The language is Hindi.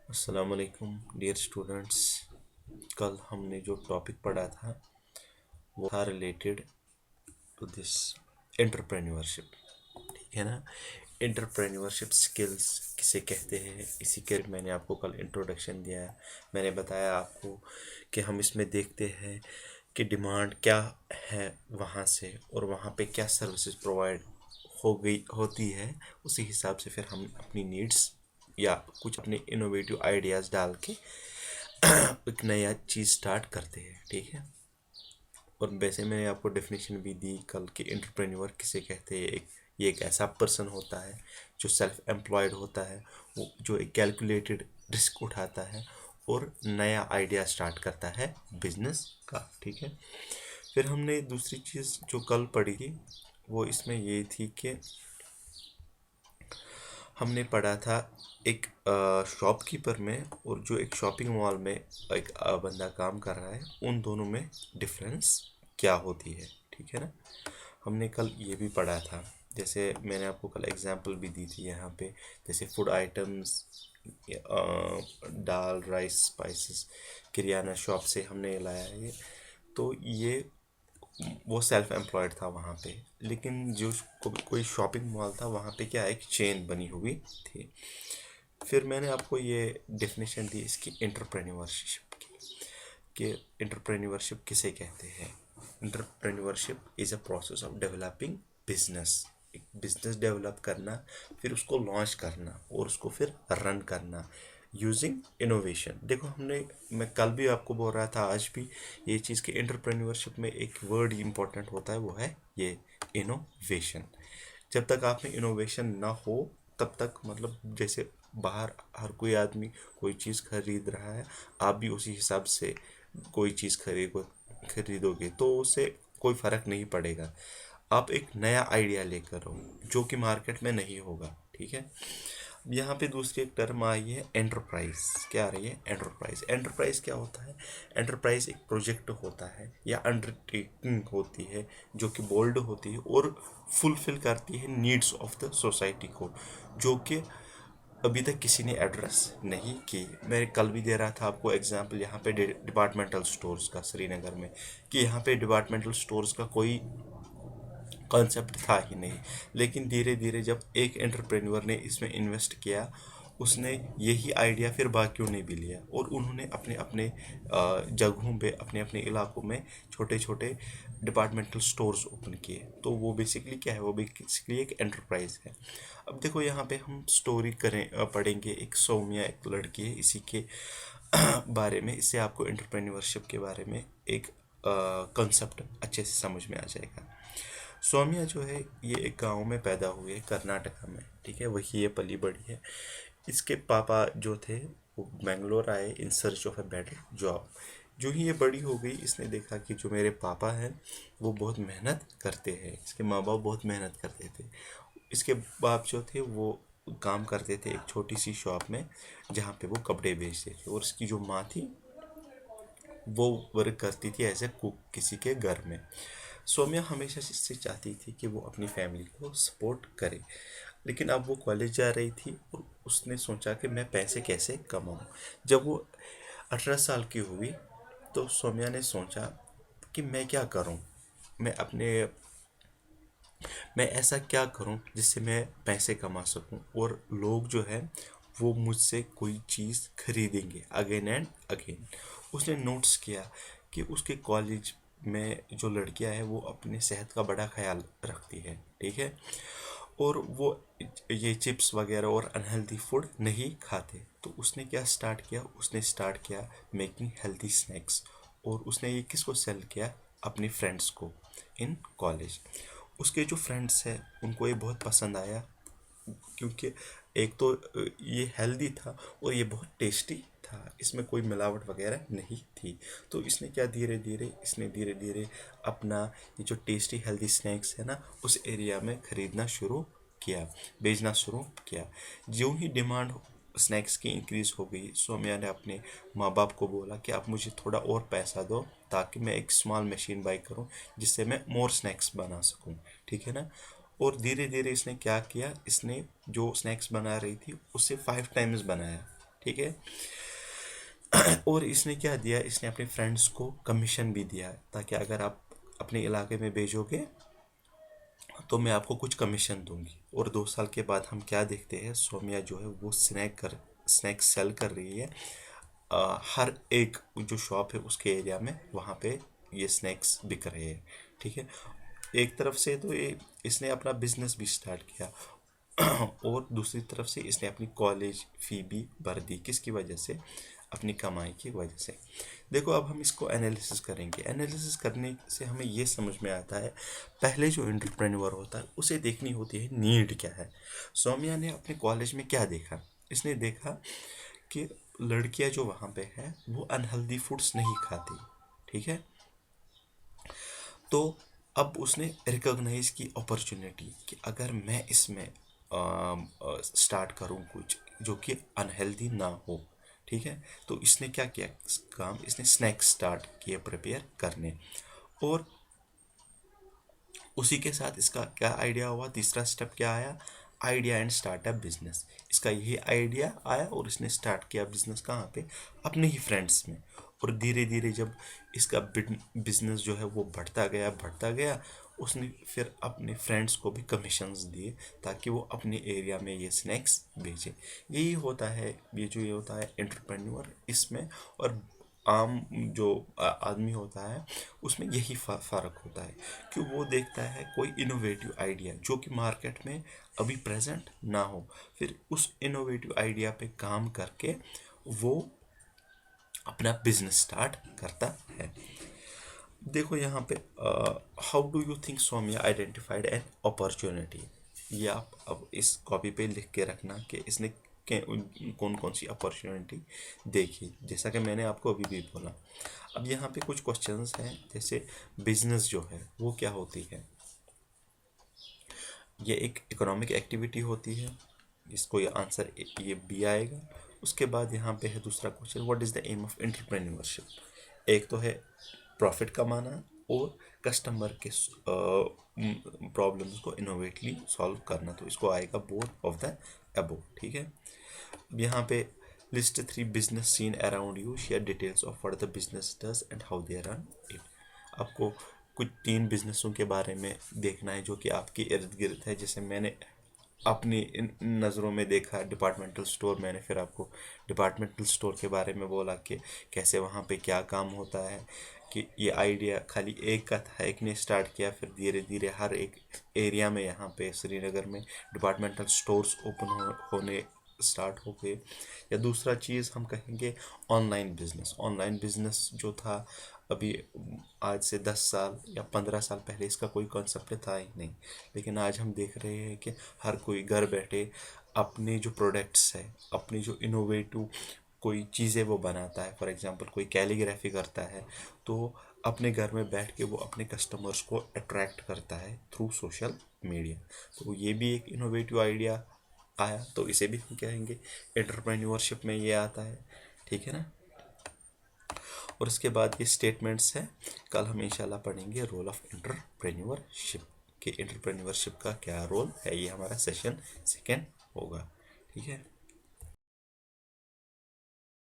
अस्सलाम वालेकुम डियर स्टूडेंट्स। कल हमने जो टॉपिक पढ़ा था वो था रिलेटेड टू दिस एंटरप्रेन्योरशिप। ठीक है ना। एंटरप्रेन्योरशिप स्किल्स किसे कहते हैं, इसी के मैंने आपको कल इंट्रोडक्शन दिया है। मैंने बताया आपको कि हम इसमें देखते हैं कि डिमांड क्या है वहाँ से और वहाँ पे क्या सर्विसेज प्रोवाइड होती है। उसी हिसाब से फिर हम अपनी नीड्स या कुछ अपने इनोवेटिव आइडियाज़ डाल के एक नया चीज़ स्टार्ट करते हैं। ठीक है। और वैसे मैंने आपको डेफिनेशन भी दी कल कि एंटरप्रेन्योर किसे कहते हैं। ये एक ऐसा पर्सन होता है जो सेल्फ एम्प्लॉयड होता है, वो जो एक कैलकुलेटेड रिस्क उठाता है और नया आइडिया स्टार्ट करता है बिजनेस का। ठीक है। फिर हमने दूसरी चीज़ जो कल पढ़ी थी वो इसमें ये थी कि हमने पढ़ा था एक शॉपकीपर में और जो एक शॉपिंग मॉल में एक बंदा काम कर रहा है, उन दोनों में डिफरेंस क्या होती है। ठीक है ना। हमने कल ये भी पढ़ा था, जैसे मैंने आपको कल एग्जांपल भी दी थी यहाँ पे, जैसे फूड आइटम्स, दाल राइस स्पाइसेस, किरियाना शॉप से हमने लाया है ये। तो ये वो सेल्फ एम्प्लॉयड था वहाँ पे, लेकिन जो कोई शॉपिंग मॉल था वहाँ पे क्या एक चेन बनी हुई थी। फिर मैंने आपको ये डेफिनेशन दी इसकी एंटरप्रेन्योरशिप की कि एंटरप्रेन्योरशिप किसे कहते हैं। Entrepreneurship is a process of developing business. एक बिजनेस डेवलप करना, फिर उसको लॉन्च करना और उसको फिर रन करना यूजिंग इनोवेशन। देखो हमने, मैं कल भी आपको बोल रहा था, आज भी ये चीज़ कि एंटरप्रेन्योरशिप में एक वर्ड इंपॉर्टेंट होता है, वो है ये इनोवेशन। जब तक आप में इनोवेशन ना हो तब तक, मतलब जैसे बाहर हर कोई आदमी कोई चीज़ खरीद रहा है, आप भी उसी हिसाब से कोई चीज़ खरीदोगे तो उससे कोई फ़र्क नहीं पड़ेगा। आप एक नया आइडिया लेकर हो जो कि मार्केट में नहीं होगा। ठीक है। यहाँ पे दूसरी एक टर्म आई है एंटरप्राइज। क्या आ रही है? एंटरप्राइज। एंटरप्राइज क्या होता है? एंटरप्राइज एक प्रोजेक्ट होता है या अंडरटेकिंग होती है जो कि बोल्ड होती है और फुलफिल करती है नीड्स ऑफ द सोसाइटी को, जो कि अभी तक किसी ने एड्रेस नहीं की। मैं कल भी दे रहा था आपको एग्जांपल यहाँ पे डिपार्टमेंटल स्टोर्स का श्रीनगर में, कि यहाँ पे डिपार्टमेंटल स्टोर्स का कोई कॉन्सेप्ट था ही नहीं। लेकिन धीरे धीरे जब एक एंटरप्रेन्योर ने इसमें इन्वेस्ट किया, उसने यही आइडिया फिर बाकियों ने भी लिया और उन्होंने अपने अपने जगहों पे, अपने अपने इलाकों में छोटे छोटे डिपार्टमेंटल स्टोर्स ओपन किए। तो वो बेसिकली क्या है? वो बेसिकली एक एंटरप्राइज है। अब देखो यहाँ पे हम स्टोरी पढ़ेंगे। एक सौम्या, एक लड़की है, इसी के बारे में, इससे आपको एंटरप्रेन्योरशिप के बारे में एक कंसेप्ट अच्छे से समझ में आ जाएगा। सौम्या जो है ये एक गांव में पैदा हुई है कर्नाटका में। ठीक है। वही ये पली बड़ी है। इसके पापा जो थे वो बेंगलोर आए in search of a better job. जो ही ये बड़ी हो गई, इसने देखा कि जो मेरे पापा हैं वो बहुत मेहनत करते हैं, इसके माँ बाप बहुत मेहनत करते थे। इसके बाप जो थे वो काम करते थे एक छोटी सी शॉप में जहाँ पे वो कपड़े बेचते थे, और इसकी जो माँ थी वो वर्क करती थी एज ए कुक किसी के घर में। सौम्या हमेशा से चाहती थी कि वो अपनी फैमिली को सपोर्ट करे, लेकिन अब वो कॉलेज जा रही थी और उसने सोचा कि मैं पैसे कैसे कमाऊं। जब वो 18 साल की हुई तो सौम्या ने सोचा कि मैं क्या करूं, मैं अपने मैं ऐसा क्या करूं जिससे मैं पैसे कमा सकूं और लोग जो है वो मुझसे कोई चीज़ खरीदेंगे अगेन एंड अगेन। उसने नोट्स किया कि उसके कॉलेज में जो लड़कियां हैं वो अपने सेहत का बड़ा ख्याल रखती है। ठीक है। और वो ये चिप्स वगैरह और अनहेल्दी फूड नहीं खाते। तो उसने क्या स्टार्ट किया? उसने स्टार्ट किया मेकिंग हेल्दी स्नैक्स। और उसने ये किसको सेल किया? अपने फ्रेंड्स को इन कॉलेज। उसके जो फ्रेंड्स हैं उनको ये बहुत पसंद आया, क्योंकि एक तो ये हेल्दी था और ये बहुत टेस्टी था, इसमें कोई मिलावट वगैरह नहीं थी। तो इसने क्या, धीरे धीरे अपना ये जो टेस्टी हेल्दी स्नैक्स है ना, उस एरिया में ख़रीदना शुरू किया, बेचना शुरू किया। जो ही डिमांड स्नैक्स की इंक्रीज़ हो गई, सौम्या ने अपने माँ बाप को बोला कि आप मुझे थोड़ा और पैसा दो ताकि मैं एक स्मॉल मशीन बाई करूं जिससे मैं मोर स्नैक्स बना सकूं। ठीक है ना। और धीरे धीरे इसने क्या किया, इसने जो स्नैक्स बना रही थी उससे 5 टाइम्स बनाया। ठीक है। और इसने क्या दिया, इसने अपने फ्रेंड्स को कमीशन भी दिया है, ताकि अगर आप अपने इलाके में भेजोगे तो मैं आपको कुछ कमीशन दूंगी। और 2 साल के बाद हम क्या देखते हैं, सौम्या जो है वो स्नैक सेल कर रही है। हर एक जो शॉप है उसके एरिया में, वहाँ पे ये स्नैक्स बिक रहे हैं। ठीक है। एक तरफ से तो ये इसने अपना बिजनेस भी स्टार्ट किया, और दूसरी तरफ से इसने अपनी कॉलेज फी भी भर दी। किसकी वजह से? अपनी कमाई की वजह से। देखो अब हम इसको एनालिसिस करेंगे। एनालिसिस करने से हमें ये समझ में आता है, पहले जो एंटरप्रेन्योर होता है उसे देखनी होती है नीड क्या है। सौम्या ने अपने कॉलेज में क्या देखा, इसने देखा कि लड़कियां जो वहाँ पे है वो अनहेल्दी फूड्स नहीं खाती। ठीक है। तो अब उसने रिकॉग्नाइज की अपॉर्चुनिटी कि अगर मैं इसमें स्टार्ट करूं कुछ जो कि अनहेल्दी ना हो। ठीक है। तो इसने क्या किया काम, इसने स्नैक्स स्टार्ट किए प्रिपेयर करने। और उसी के साथ इसका क्या आइडिया हुआ, तीसरा स्टेप क्या आया, आइडिया एंड स्टार्टअप बिजनेस। इसका यही आइडिया आया और इसने स्टार्ट किया बिजनेस कहाँ पे, अपने ही फ्रेंड्स में। और धीरे धीरे जब इसका बिजनेस जो है वो बढ़ता गया, उसने फिर अपने फ्रेंड्स को भी कमीशंस दिए ताकि वो अपने एरिया में ये स्नैक्स बेचे। यही होता है, ये होता है एंटरप्रेन्योर इसमें। और आम जो आदमी होता है उसमें यही फ़र्क होता है कि वो देखता है कोई इनोवेटिव आइडिया जो कि मार्केट में अभी प्रेजेंट ना हो, फिर उस इनोवेटिव आइडिया पे काम करके वो अपना बिजनेस स्टार्ट करता है। देखो यहाँ पे, how do you think Saumya identified an opportunity. ये आप अब इस कॉपी पे लिख के रखना कि इसने कौन कौन सी अपॉर्चुनिटी देखी, जैसा कि मैंने आपको अभी भी बोला। अब यहाँ पे कुछ क्वेश्चंस हैं, जैसे बिजनेस जो है वो क्या होती है। ये एक इकोनॉमिक एक्टिविटी होती है, इसको ये आंसर ये बी आएगा। उसके बाद यहाँ पे है दूसरा question, what is the aim of entrepreneurship. एक तो है प्रॉफिट कमाना और कस्टमर के प्रॉब्लम्स को इनोवेटली सॉल्व करना, तो इसको आएगा बोथ ऑफ द अबव। ठीक है। अब यहाँ पे list 3 business scene around you, share details of what the business does and how they run it. आपको कुछ 3 बिजनेसों के बारे में देखना है जो कि आपके इर्द गिर्द है। जैसे मैंने अपनी नज़रों में देखा डिपार्टमेंटल स्टोर, मैंने फिर आपको डिपार्टमेंटल स्टोर के बारे में बोला कि कैसे वहाँ पे क्या काम होता है। कि ये आइडिया खाली एक का था, एक ने स्टार्ट किया, फिर धीरे धीरे हर एक एरिया में यहाँ पे श्रीनगर में डिपार्टमेंटल स्टोर्स होने स्टार्ट हो गए। या दूसरा चीज़ हम कहेंगे ऑनलाइन बिजनेस। ऑनलाइन बिजनेस जो था अभी आज से 10 साल या 15 साल पहले इसका कोई कॉन्सेप्ट था ही नहीं, लेकिन आज हम देख रहे हैं कि हर कोई घर बैठे अपने जो प्रोडक्ट्स है, अपनी जो इनोवेटिव कोई चीज़ें वो बनाता है। फॉर एग्जांपल कोई कैलीग्राफी करता है तो अपने घर में बैठ के वो अपने कस्टमर्स को अट्रैक्ट करता है थ्रू सोशल मीडिया। तो ये भी एक इनोवेटिव आइडिया आया, तो इसे भी हम कहेंगे एंटरप्रेन्योरशिप में ये आता है। ठीक है ना। और इसके बाद ये स्टेटमेंट्स हैं, कल हम इंशाल्लाह पढ़ेंगे रोल ऑफ एंटरप्रेन्योरशिप कि एंटरप्रेन्योरशिप का क्या रोल है। ये हमारा सेशन 2 होगा। ठीक है।